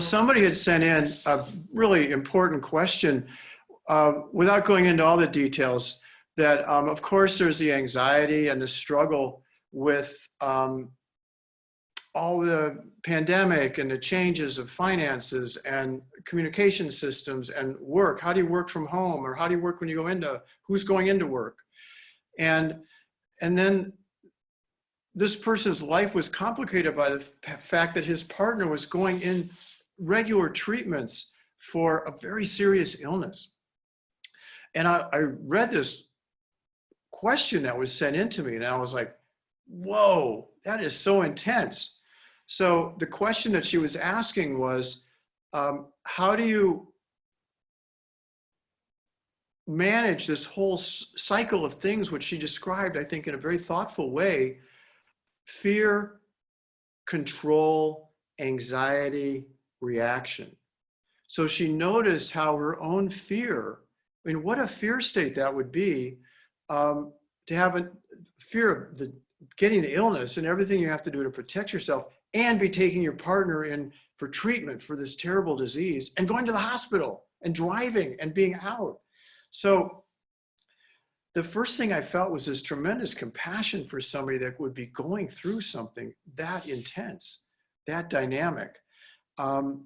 Somebody had sent in a really important question without going into all the details that, of course, there's the anxiety and the struggle with all the pandemic and the changes of finances and communication systems and work. How do you work from home, or how do you work when you go into, who's going into work? And then this person's life was complicated by the fact that his partner was going in regular treatments for a very serious illness. And I read this question that was sent in to me, and I was like, whoa, that is so intense. So the question that she was asking was, how do you manage this whole cycle of things, which she described, I think, in a very thoughtful way: fear, control, anxiety, reaction. So she noticed how her own fear, I mean, what a fear state that would be, to have a fear of getting the illness and everything you have to do to protect yourself, and be taking your partner in for treatment for this terrible disease, and going to the hospital and driving and being out. So the first thing I felt was this tremendous compassion for somebody that would be going through something that intense, that dynamic. And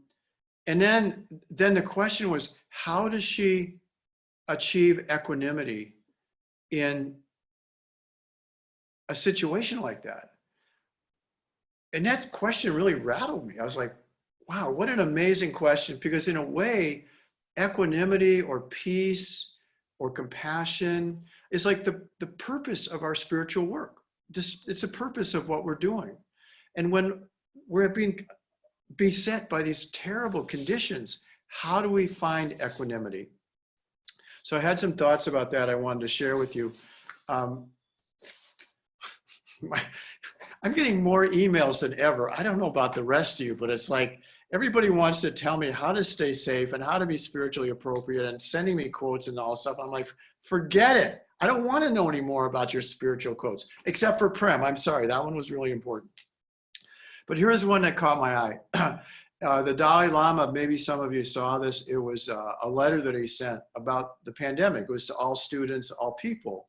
then the question was, how does she achieve equanimity in a situation like that? And that question really rattled me. I was like, wow, what an amazing question. Because in a way, equanimity or peace or compassion is like the purpose of our spiritual work. It's the purpose of what we're doing. And when we're being beset by these terrible conditions, how do we find equanimity? So I had some thoughts about that I wanted to share with you. I'm getting more emails than ever. I don't know about the rest of you, but it's like everybody wants to tell me how to stay safe and how to be spiritually appropriate, and sending me quotes and all stuff. I'm like, forget it. I don't want to know any more about your spiritual quotes, except for Prem. I'm sorry, that one was really important. But here's one that caught my eye. The Dalai Lama, maybe some of you saw this. It was a letter that he sent about the pandemic. It was to all students, all people.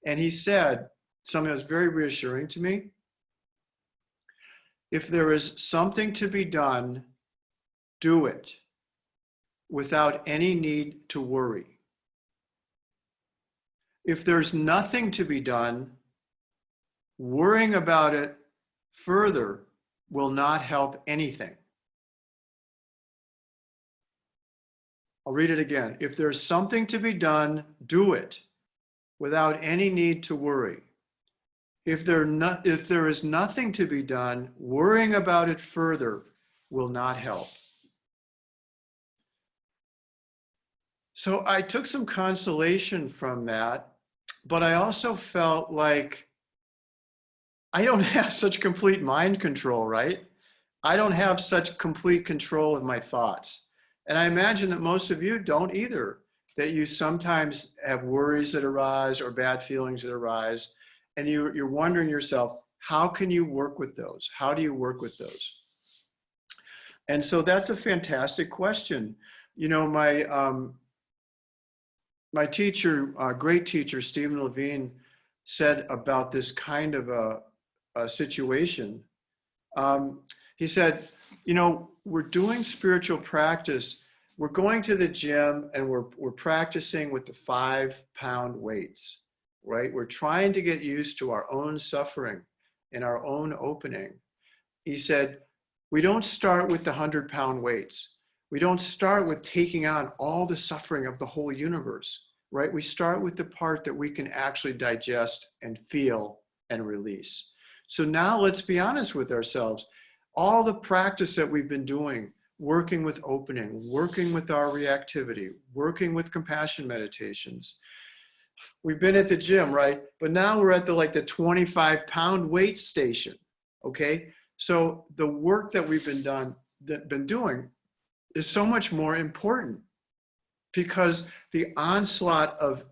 And he said something that was very reassuring to me. If there is something to be done, do it without any need to worry. If there's nothing to be done, worrying about it further will not help anything. I'll read it again. If there's something to be done, do it without any need to worry. If there is nothing to be done, worrying about it further will not help. So I took some consolation from that, but I also felt like I don't have such complete mind control, right? I don't have such complete control of my thoughts. And I imagine that most of you don't either, that you sometimes have worries that arise or bad feelings that arise. And you're wondering yourself, how can you work with those? How do you work with those? And so that's a fantastic question. You know, my teacher, great teacher, Stephen Levine, said about this kind of a situation. He said, you know, we're doing spiritual practice. We're going to the gym and we're practicing with the 5-pound weights. Right? We're trying to get used to our own suffering and our own opening. He said, we don't start with the 100-pound weights. We don't start with taking on all the suffering of the whole universe, right? We start with the part that we can actually digest and feel and release. So now let's be honest with ourselves. All the practice that we've been doing, working with opening, working with our reactivity, working with compassion meditations, we've been at the gym, right? But now we're at the 25-pound weight station, okay? So the work that we've been doing is so much more important, because the onslaught of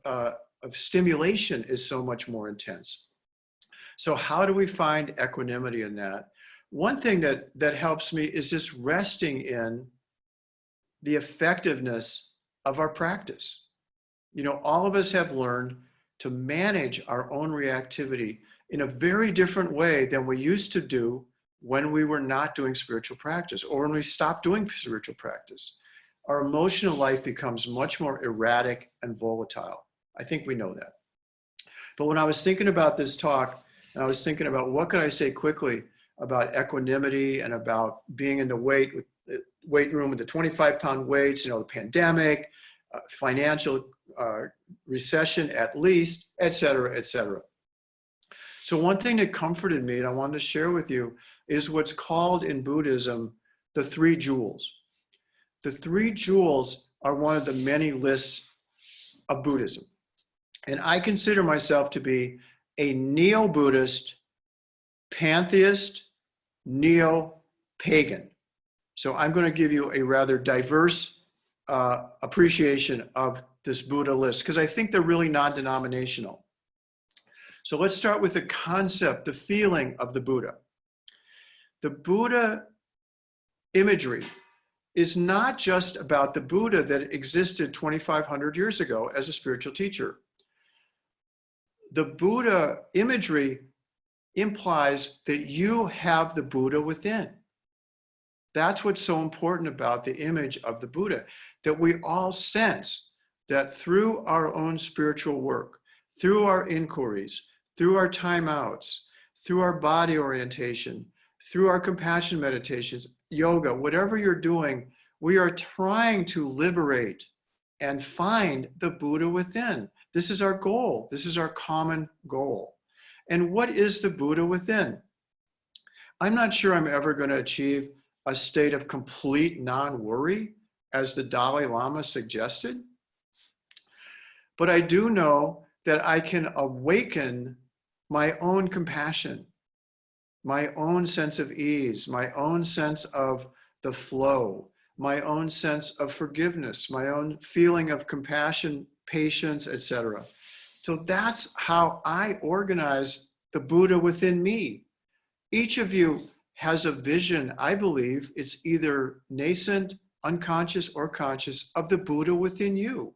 stimulation is so much more intense. So how do we find equanimity in that? one thing that helps me is just resting in the effectiveness of our practice. You know, all of us have learned to manage our own reactivity in a very different way than we used to do when we were not doing spiritual practice or when we stopped doing spiritual practice. Our emotional life becomes much more erratic and volatile. I think we know that. But when I was thinking about this talk, and I was thinking about what could I say quickly about equanimity and about being in the weight room with the 25-pound weights, you know, the pandemic, financial recession at least, et cetera, et cetera. So one thing that comforted me and I wanted to share with you is what's called in Buddhism the three jewels. The three jewels are one of the many lists of Buddhism. And I consider myself to be a neo-Buddhist, pantheist, neo-pagan. So I'm going to give you a rather diverse appreciation of this Buddha list because I think they're really non-denominational. So let's start with the concept, the feeling of the Buddha. The Buddha imagery is not just about the Buddha that existed 2,500 years ago as a spiritual teacher. The Buddha imagery implies that you have the Buddha within. That's what's so important about the image of the Buddha, that we all sense that through our own spiritual work, through our inquiries, through our timeouts, through our body orientation, through our compassion meditations, yoga, whatever you're doing, we are trying to liberate and find the Buddha within. This is our goal. This is our common goal. And what is the Buddha within? I'm not sure I'm ever going to achieve a state of complete non-worry, as the Dalai Lama suggested. But I do know that I can awaken my own compassion, my own sense of ease, my own sense of the flow, my own sense of forgiveness, my own feeling of compassion, patience, etc. So that's how I organize the Buddha within me. Each of you has a vision, I believe, it's either nascent, unconscious, or conscious, of the Buddha within you.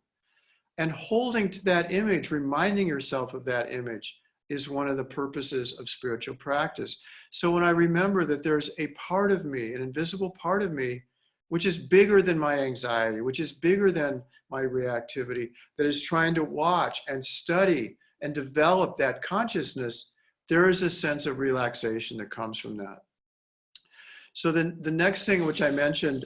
And holding to that image, reminding yourself of that image, is one of the purposes of spiritual practice. So when I remember that there's a part of me, an invisible part of me, which is bigger than my anxiety, which is bigger than my reactivity, that is trying to watch and study and develop that consciousness, there is a sense of relaxation that comes from that. So then the next thing which I mentioned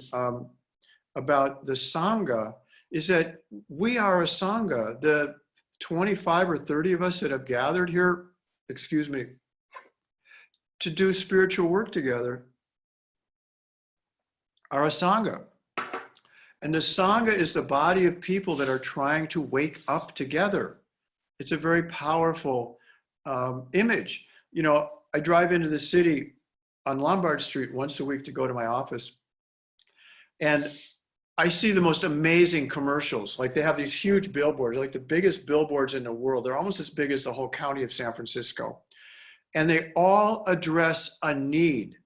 about the Sangha is that we are a Sangha. The 25 or 30 of us that have gathered here, to do spiritual work together are a Sangha. And the Sangha is the body of people that are trying to wake up together. It's a very powerful image. You know, I drive into the city on Lombard Street once a week to go to my office. And I see the most amazing commercials. Like they have these huge billboards, like the biggest billboards in the world. They're almost as big as the whole county of San Francisco. And they all address a need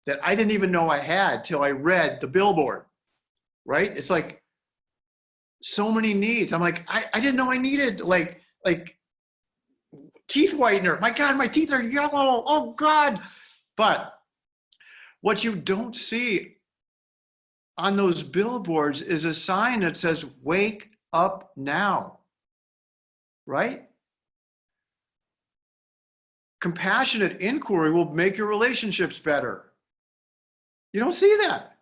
that I didn't even know I had till I read the billboard, right? It's like so many needs. I'm like, I didn't know I needed like teeth whitener. My God, my teeth are yellow. Oh God. But what you don't see on those billboards is a sign that says, wake up now, right? Compassionate inquiry will make your relationships better. You don't see that.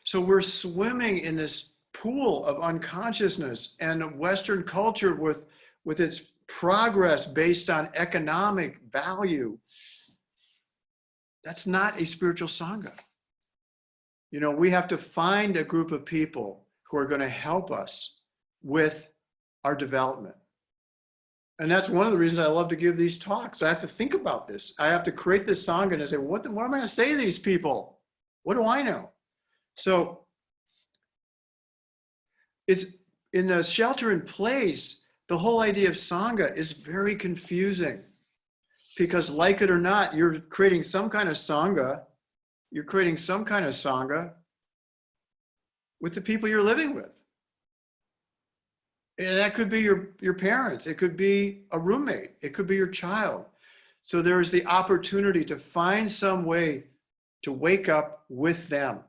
So we're swimming in this pool of unconsciousness, and Western culture with its progress based on economic value. That's not a spiritual Sangha. You know, we have to find a group of people who are going to help us with our development. And that's one of the reasons I love to give these talks. I have to think about this. I have to create this Sangha and say, what am I going to say to these people? What do I know? So it's in the shelter in place, the whole idea of Sangha is very confusing. because, like it or not, you're creating some kind of sangha. You're creating some kind of sangha with the people you're living with. And that could be your parents. It could be a roommate. It could be your child. So there is the opportunity to find some way to wake up with them.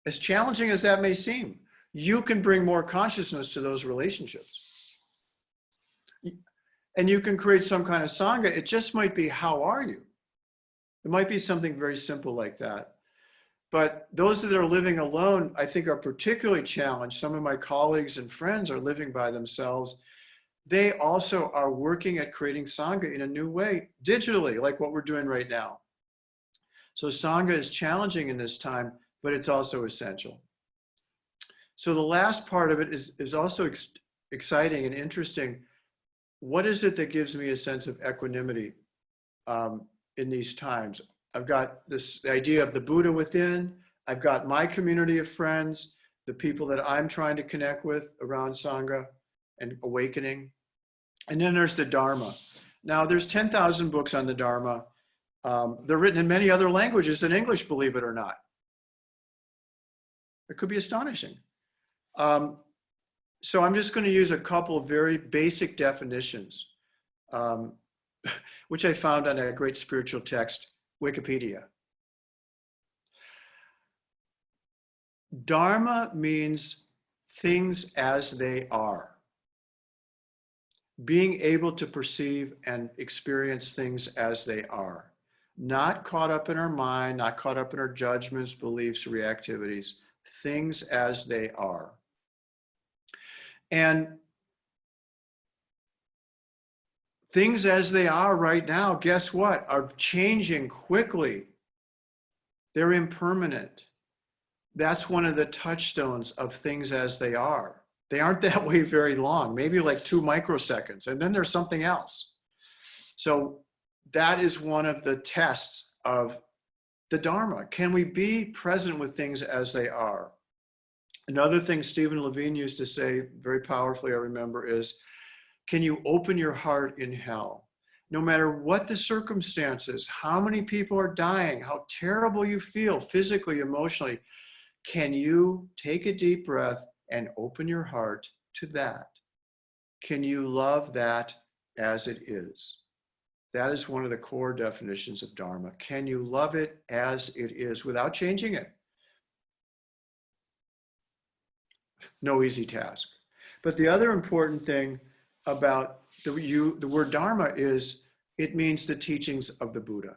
As challenging as that may seem, you can bring more consciousness to those relationships. And you can create some kind of sangha. It just might be, how are you? It might be something very simple like that. But those that are living alone, I think, are particularly challenged. Some of my colleagues and friends are living by themselves. They also are working at creating sangha in a new way, digitally, like what we're doing right now. So sangha is challenging in this time, but it's also essential. So the last part of it is also exciting and interesting. What is it that gives me a sense of equanimity in these times? I've got this idea of the Buddha within. I've got my community of friends, the people that I'm trying to connect with around sangha and awakening. And then there's the Dharma. Now there's 10,000 books on the Dharma. They're written in many other languages than English, believe it or not. It could be astonishing. So I'm just going to use a couple of very basic definitions, which I found on a great spiritual text, Wikipedia. Dharma means things as they are. Being able to perceive and experience things as they are. Not caught up in our mind, not caught up in our judgments, beliefs, reactivities. Things as they are. And things as they are right now, guess what? Are changing quickly. They're impermanent. That's one of the touchstones of things as they are. They aren't that way very long, maybe like 2 microseconds, and then there's something else. So that is one of the tests of the Dharma. Can we be present with things as they are? Another thing Stephen Levine used to say very powerfully, I remember, is, can you open your heart in hell? No matter what the circumstances, how many people are dying, how terrible you feel physically, emotionally, can you take a deep breath and open your heart to that? Can you love that as it is? That is one of the core definitions of Dharma. Can you love it as it is without changing it? No easy task. But the other important thing about the word Dharma is it means the teachings of the Buddha.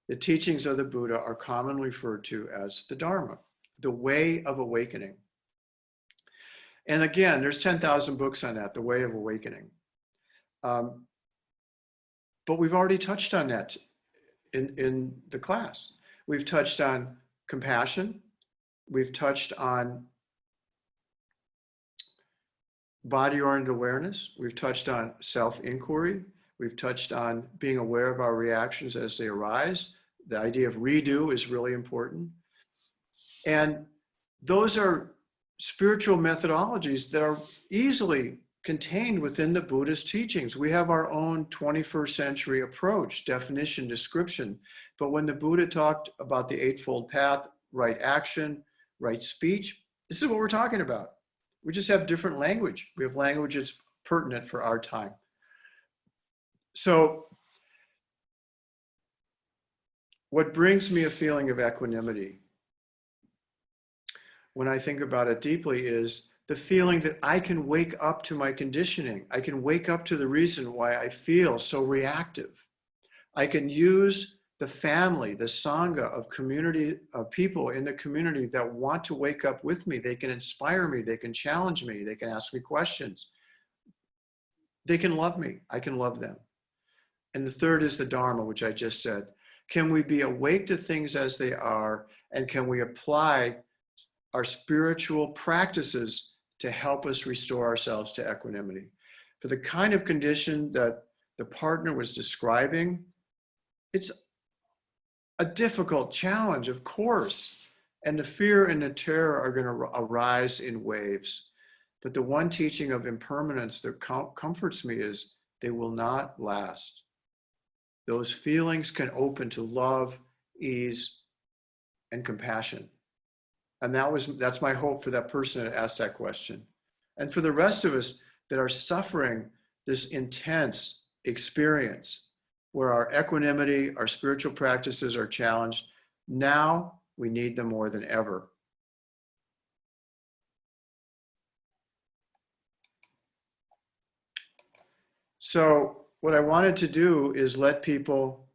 The teachings of the Buddha are commonly referred to as the Dharma, the way of awakening. And again, there's 10,000 books on that, the way of awakening. But we've already touched on that in the class. We've touched on compassion. We've touched on body-oriented awareness. We've touched on self-inquiry. We've touched on being aware of our reactions as they arise. The idea of redo is really important. And those are spiritual methodologies that are easily contained within the Buddhist teachings. We have our own 21st century approach, definition, description. But when the Buddha talked about the Eightfold Path, right action, right speech, this is what we're talking about. We just have different language. We have language that's pertinent for our time. So what brings me a feeling of equanimity when I think about it deeply is the feeling that I can wake up to my conditioning. I can wake up to the reason why I feel so reactive. I can use the family, the sangha of community, of people in the community that want to wake up with me. They can inspire me. They can challenge me. They can ask me questions. They can love me. I can love them. And the third is the Dharma, which I just said. Can we be awake to things as they are? And can we apply our spiritual practices to help us restore ourselves to equanimity? For the kind of condition that the partner was describing, it's a difficult challenge, of course. And the fear and the terror are going to arise in waves. But the one teaching of impermanence that comforts me is they will not last. those feelings can open to love, ease, and compassion. And that's my hope for that person that asked that question. And for the rest of us that are suffering this intense experience where our equanimity, our spiritual practices are challenged, now we need them more than ever. So what I wanted to do is let people